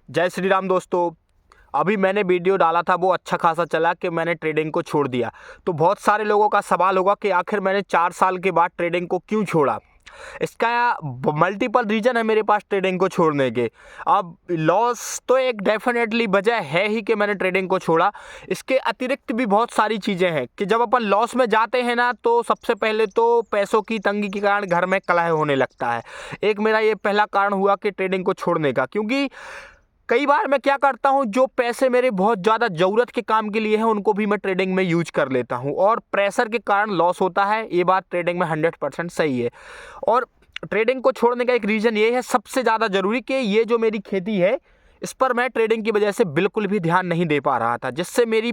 जय श्री राम दोस्तों। अभी मैंने वीडियो डाला था, वो अच्छा खासा चला कि मैंने ट्रेडिंग को छोड़ दिया। तो बहुत सारे लोगों का सवाल होगा कि आखिर मैंने 4 साल के बाद ट्रेडिंग को क्यों छोड़ा। इसका मल्टीपल रीज़न है मेरे पास ट्रेडिंग को छोड़ने के। अब लॉस तो एक डेफिनेटली वजह है ही कि मैंने ट्रेडिंग को छोड़ा। इसके अतिरिक्त भी बहुत सारी चीज़ें हैं कि जब अपन लॉस में जाते हैं ना, तो सबसे पहले तो पैसों की तंगी के कारण घर में कलह होने लगता है। एक मेरा ये पहला कारण हुआ कि ट्रेडिंग को छोड़ने का, क्योंकि कई बार मैं क्या करता हूँ, जो पैसे मेरे बहुत ज़्यादा ज़रूरत के काम के लिए हैं उनको भी मैं ट्रेडिंग में यूज कर लेता हूँ और प्रेशर के कारण लॉस होता है। ये बात ट्रेडिंग में 100% सही है। और ट्रेडिंग को छोड़ने का एक रीज़न ये है सबसे ज़्यादा ज़रूरी कि ये जो मेरी खेती है, इस पर मैं ट्रेडिंग की वजह से बिल्कुल भी ध्यान नहीं दे पा रहा था, जिससे मेरी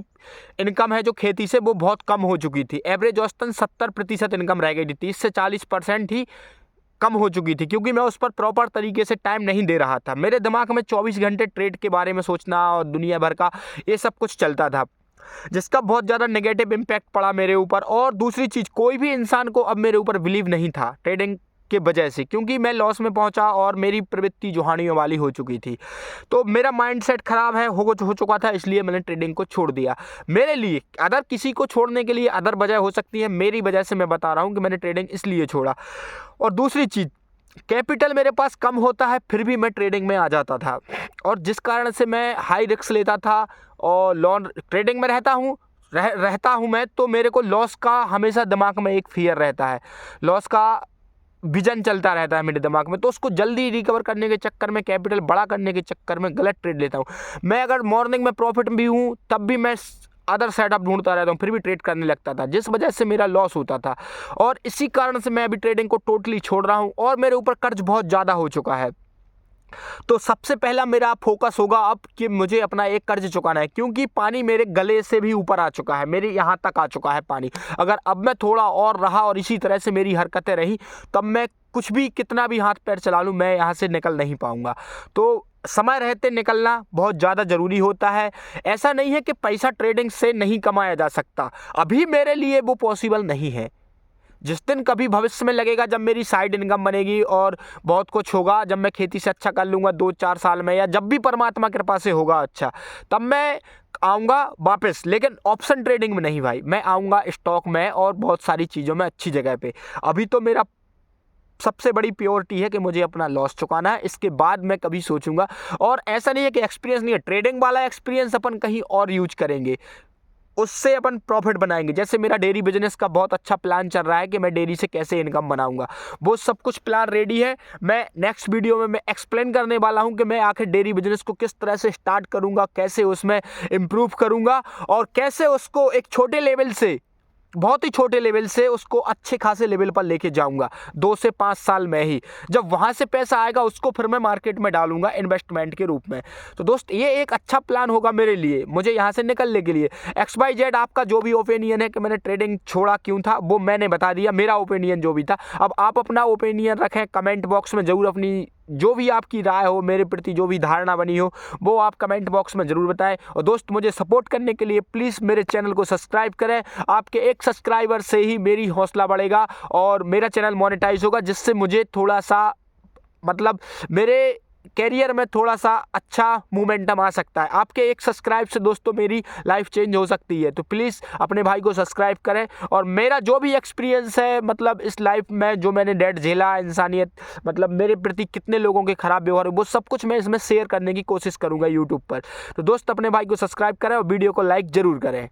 इनकम है जो खेती से वो बहुत कम हो चुकी थी। एवरेज औसतन 70% इनकम रह गई थी, 30 से 40% ही कम हो चुकी थी, क्योंकि मैं उस पर प्रॉपर तरीके से टाइम नहीं दे रहा था। मेरे दिमाग में 24 घंटे ट्रेड के बारे में सोचना और दुनिया भर का ये सब कुछ चलता था, जिसका बहुत ज़्यादा नेगेटिव इम्पैक्ट पड़ा मेरे ऊपर। और दूसरी चीज़, कोई भी इंसान को अब मेरे ऊपर बिलीव नहीं था ट्रेडिंग के वजह से, क्योंकि मैं लॉस में पहुंचा और मेरी प्रवृत्ति जुहानियों वाली हो चुकी थी। तो मेरा माइंडसेट खराब हो चुका था, इसलिए मैंने ट्रेडिंग को छोड़ दिया। मेरे लिए अदर किसी को छोड़ने के लिए अदर वजह हो सकती है, मेरी वजह से मैं बता रहा हूँ कि मैंने ट्रेडिंग इसलिए छोड़ा। और दूसरी चीज़, कैपिटल मेरे पास कम होता है फिर भी मैं ट्रेडिंग में आ जाता था, और जिस कारण से मैं हाई रिस्क लेता था और लॉन्ग ट्रेडिंग में रहता हूँ मैं, तो मेरे को लॉस का हमेशा दिमाग में एक फियर रहता है, लॉस का विजन चलता रहता है मेरे दिमाग में। तो उसको जल्दी रिकवर करने के चक्कर में, कैपिटल बड़ा करने के चक्कर में गलत ट्रेड लेता हूँ मैं। अगर मॉर्निंग में प्रॉफिट भी हूँ तब भी मैं अदर सेटअप ढूंढता रहता हूँ, फिर भी ट्रेड करने लगता था, जिस वजह से मेरा लॉस होता था। और इसी कारण से मैं अभी ट्रेडिंग को टोटली छोड़ रहा हूँ और मेरे ऊपर कर्ज बहुत ज़्यादा हो चुका है। तो सबसे पहला मेरा फोकस होगा अब कि मुझे अपना एक कर्ज चुकाना है, क्योंकि पानी मेरे गले से भी ऊपर आ चुका है, मेरे यहाँ तक आ चुका है पानी। अगर अब मैं थोड़ा और रहा और इसी तरह से मेरी हरकतें रही, तब मैं कुछ भी कितना भी हाथ पैर चला लूँ, मैं यहाँ से निकल नहीं पाऊँगा। तो समय रहते निकलना बहुत ज़्यादा ज़रूरी होता है। ऐसा नहीं है कि पैसा ट्रेडिंग से नहीं कमाया जा सकता, अभी मेरे लिए वो पॉसिबल नहीं है। जिस दिन कभी भविष्य में लगेगा, जब मेरी साइड इनकम बनेगी और बहुत कुछ होगा, जब मैं खेती से अच्छा कर लूँगा 2-4 साल में, या जब भी परमात्मा कृपा से होगा अच्छा, तब मैं आऊँगा वापस। लेकिन ऑप्शन ट्रेडिंग में नहीं भाई, मैं आऊँगा स्टॉक में और बहुत सारी चीज़ों में अच्छी जगह पे। अभी तो मेरा सबसे बड़ी प्योरिटी है कि मुझे अपना लॉस चुकाना है, इसके बाद मैं कभी सोचूंगा। और ऐसा नहीं है कि एक्सपीरियंस नहीं है, ट्रेडिंग वाला एक्सपीरियंस अपन कहीं और यूज करेंगे, उससे अपन प्रॉफिट बनाएंगे। जैसे मेरा डेयरी बिजनेस का बहुत अच्छा प्लान चल रहा है कि मैं डेयरी से कैसे इनकम बनाऊंगा, वो सब कुछ प्लान रेडी है। मैं नेक्स्ट वीडियो में मैं एक्सप्लेन करने वाला हूं कि मैं आखिर डेयरी बिजनेस को किस तरह से स्टार्ट करूंगा, कैसे उसमें इम्प्रूव करूंगा और कैसे उसको एक छोटे लेवल से, बहुत ही छोटे लेवल से उसको अच्छे खासे लेवल पर लेके जाऊंगा 2 से 5 साल में ही। जब वहां से पैसा आएगा उसको फिर मैं मार्केट में डालूंगा इन्वेस्टमेंट के रूप में। तो दोस्त, ये एक अच्छा प्लान होगा मेरे लिए, मुझे यहाँ से निकलने के लिए। XYZ आपका जो भी ओपिनियन है कि मैंने ट्रेडिंग छोड़ा क्यों था, वो मैंने बता दिया, मेरा ओपिनियन जो भी था। अब आप अपना ओपिनियन रखें कमेंट बॉक्स में ज़रूर, अपनी जो भी आपकी राय हो, मेरे प्रति जो भी धारणा बनी हो, वो आप कमेंट बॉक्स में ज़रूर बताएं। और दोस्त, मुझे सपोर्ट करने के लिए प्लीज़ मेरे चैनल को सब्सक्राइब करें। आपके एक सब्सक्राइबर से ही मेरी हौसला बढ़ेगा और मेरा चैनल मोनेटाइज होगा, जिससे मुझे थोड़ा सा मतलब मेरे कैरियर में थोड़ा सा अच्छा मोमेंटम आ सकता है। आपके एक सब्सक्राइब से दोस्तों मेरी लाइफ चेंज हो सकती है। तो प्लीज़ अपने भाई को सब्सक्राइब करें और मेरा जो भी एक्सपीरियंस है, मतलब इस लाइफ में जो मैंने डेट झेला, इंसानियत मतलब मेरे प्रति कितने लोगों के खराब व्यवहार, वो सब कुछ मैं इसमें शेयर करने की कोशिश करूँगा यूट्यूब पर। तो दोस्त, अपने भाई को सब्सक्राइब करें और वीडियो को लाइक ज़रूर करें।